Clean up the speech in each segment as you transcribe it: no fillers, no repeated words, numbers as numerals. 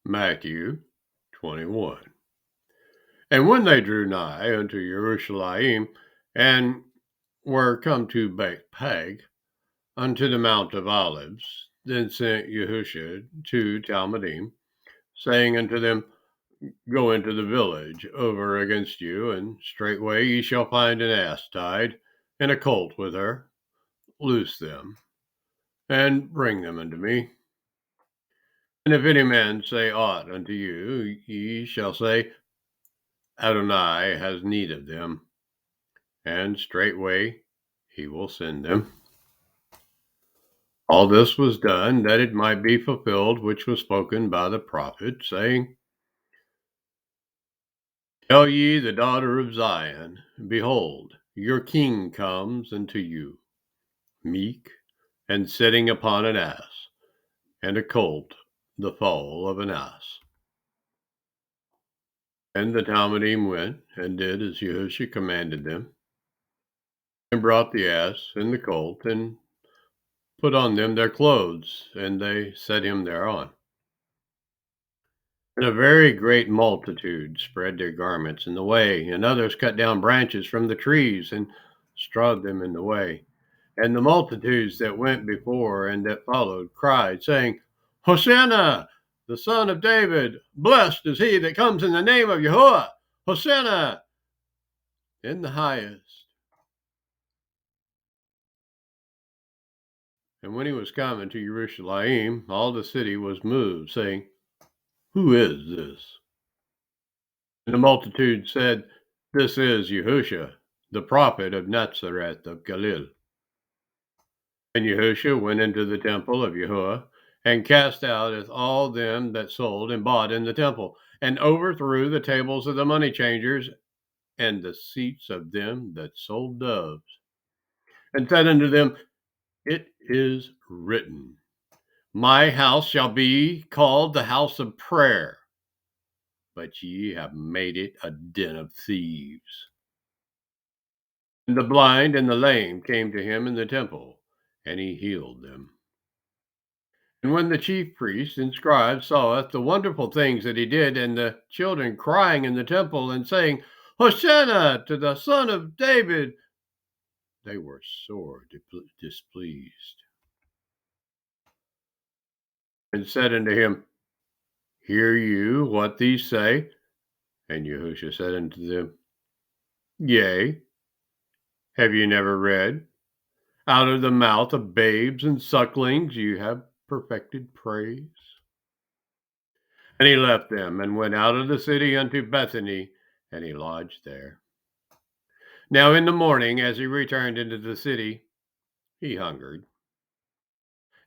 Matthew 21. And when they drew nigh unto Jerusalem, and were come to Bethphage, unto the Mount of Olives, then sent Yahushua to Talmudim, saying unto them, Go into the village over against you, and straightway ye shall find an ass tied, and a colt with her. Loose them, and bring them unto me. And if any man say aught unto you, ye shall say, Adonai has need of them, and straightway he will send them. All this was done that it might be fulfilled which was spoken by the prophet, saying, Tell ye the daughter of Zion, Behold, your king comes unto you, meek, and sitting upon an ass, and a colt, the foal of an ass. And the Talmudim went, and did as Yahushua commanded them, and brought the ass and the colt, and put on them their clothes, and they set him thereon. And a very great multitude spread their garments in the way, and others cut down branches from the trees and strawed them in the way. And the multitudes that went before and that followed cried, saying, Hosanna, the son of David, blessed is he that comes in the name of Yahuwah, Hosanna in the highest. And when he was come into Jerusalem, all the city was moved, saying, Who is this? And the multitude said, This is Yahushua, the prophet of Nazareth of Galilee. And Yahushua went into the temple of Yahuwah, and cast out all them that sold and bought in the temple, and overthrew the tables of the money changers, and the seats of them that sold doves, and said unto them, It is written, My house shall be called the house of prayer, but ye have made it a den of thieves. And the blind and the lame came to him in the temple, and he healed them. And when the chief priests and scribes saweth the wonderful things that he did, and the children crying in the temple and saying, Hosanna to the Son of David, they were sore displeased, and said unto him, Hear you what these say? And Yahushua said unto them, Yea, have you never read? Out of the mouth of babes and sucklings you have perfected praise. And he left them, and went out of the city unto Bethany, and he lodged there. Now in the morning, as he returned into the city, he hungered.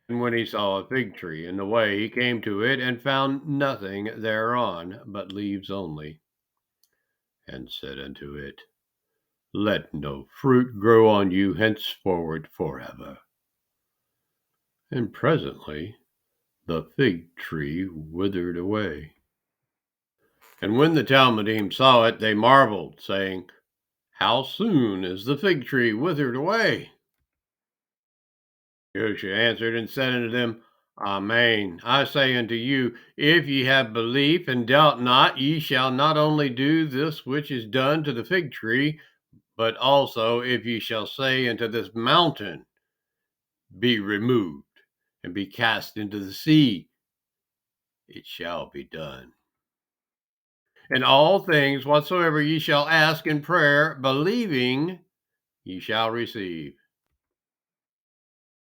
And when he saw a fig tree in the way, he came to it, and found nothing thereon, but leaves only, and said unto it, Let no fruit grow on you henceforward forever. And presently the fig tree withered away. And when the Talmudim saw it, they marveled, saying, How soon is the fig tree withered away? Yahushua answered and said unto them, Amen. I say unto you, if ye have belief and doubt not, ye shall not only do this which is done to the fig tree, but also if ye shall say unto this mountain, Be removed, and be cast into the sea, it shall be done. And all things whatsoever ye shall ask in prayer, believing, ye shall receive.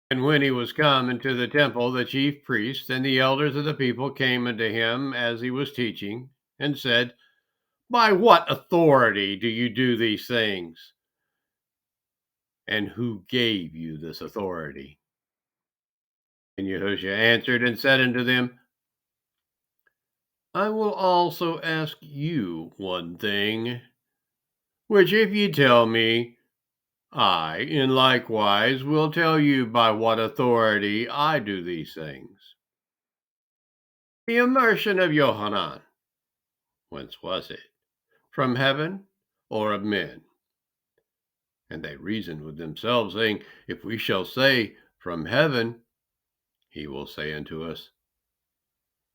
And when he was come into the temple, the chief priests and the elders of the people came unto him as he was teaching, and said, By what authority do you do these things? And who gave you this authority? And Yahushua answered and said unto them, I will also ask you one thing, which if ye tell me, I in likewise will tell you by what authority I do these things. The immersion of Yohanan, whence was it? From heaven or of men? And they reasoned with themselves, saying, If we shall say, From heaven, he will say unto us,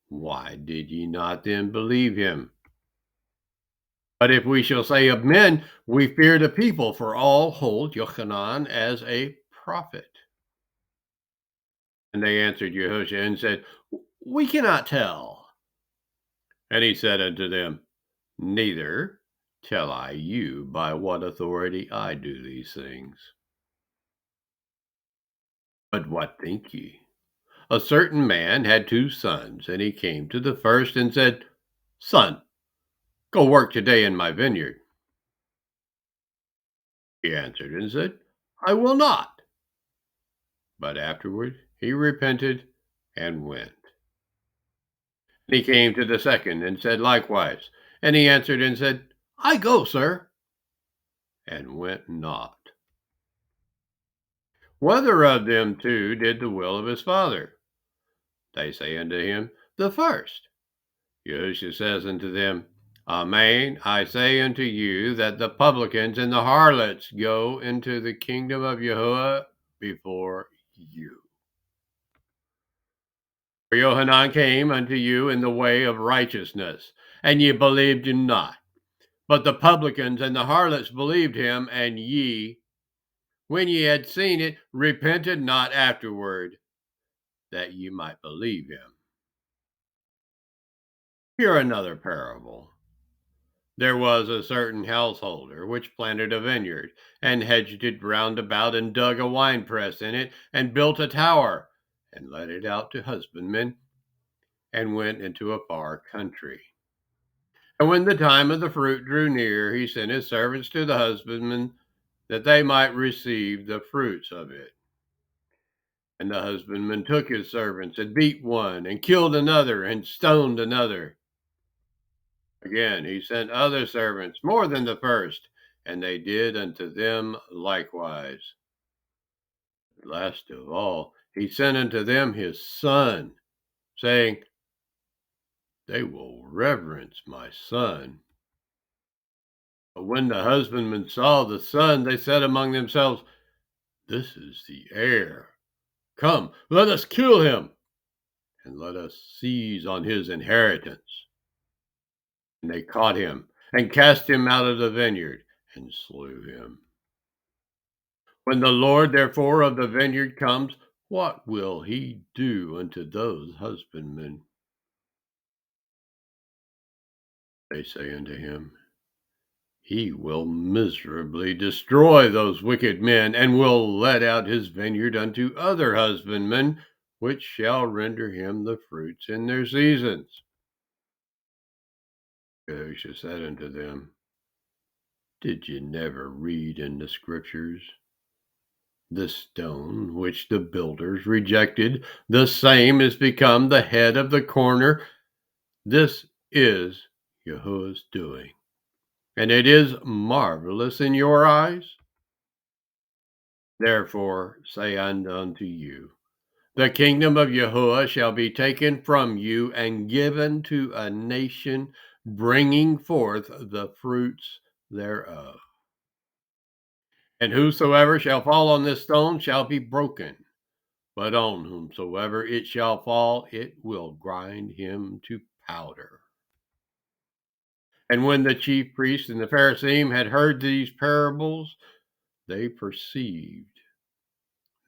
Why did ye not then believe him? But if we shall say of men, we fear the people, for all hold Johanan as a prophet. And they answered Yehoshua and said, We cannot tell. And he said unto them, Neither tell I you by what authority I do these things. But what think ye? A certain man had 2 sons, and he came to the first and said, Son, go work today in my vineyard. He answered and said, I will not. But afterward he repented and went. And he came to the second and said likewise. And he answered and said, I go, sir, and went not. Whether of them two did the will of his father? They say unto him, The first. Yahushua says unto them, Amen, I say unto you that the publicans and the harlots go into the kingdom of Yahuwah before you. For Johanan came unto you in the way of righteousness, and ye believed him not. But the publicans and the harlots believed him, and ye, when ye had seen it, repented not afterward, that ye might believe him. Hear another parable. There was a certain householder which planted a vineyard, and hedged it round about, and dug a winepress in it, and built a tower, and let it out to husbandmen, and went into a far country. And when the time of the fruit drew near, he sent his servants to the husbandmen, that they might receive the fruits of it. And the husbandman took his servants, and beat one, and killed another, and stoned another. Again he sent other servants, more than the first, and they did unto them likewise. Last of all, he sent unto them his son, saying, They will reverence my son. But when the husbandmen saw the son, they said among themselves, This is the heir. Come, let us kill him, and let us seize on his inheritance. And they caught him, and cast him out of the vineyard, and slew him. When the Lord therefore of the vineyard comes, what will he do unto those husbandmen? They say unto him, He will miserably destroy those wicked men, and will let out his vineyard unto other husbandmen, which shall render him the fruits in their seasons. Yahushua said unto them, Did ye never read in the scriptures? The stone which the builders rejected, the same is become the head of the corner. This is Yahuwah's doing, and it is marvelous in your eyes. Therefore say unto you, the kingdom of Yahuwah shall be taken from you and given to a nation, bringing forth the fruits thereof. And whosoever shall fall on this stone shall be broken, but on whomsoever it shall fall, it will grind him to powder. And when the chief priests and the Pharisees had heard these parables, they perceived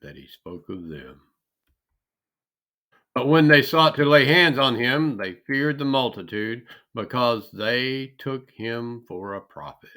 that he spoke of them. But when they sought to lay hands on him, they feared the multitude, because they took him for a prophet.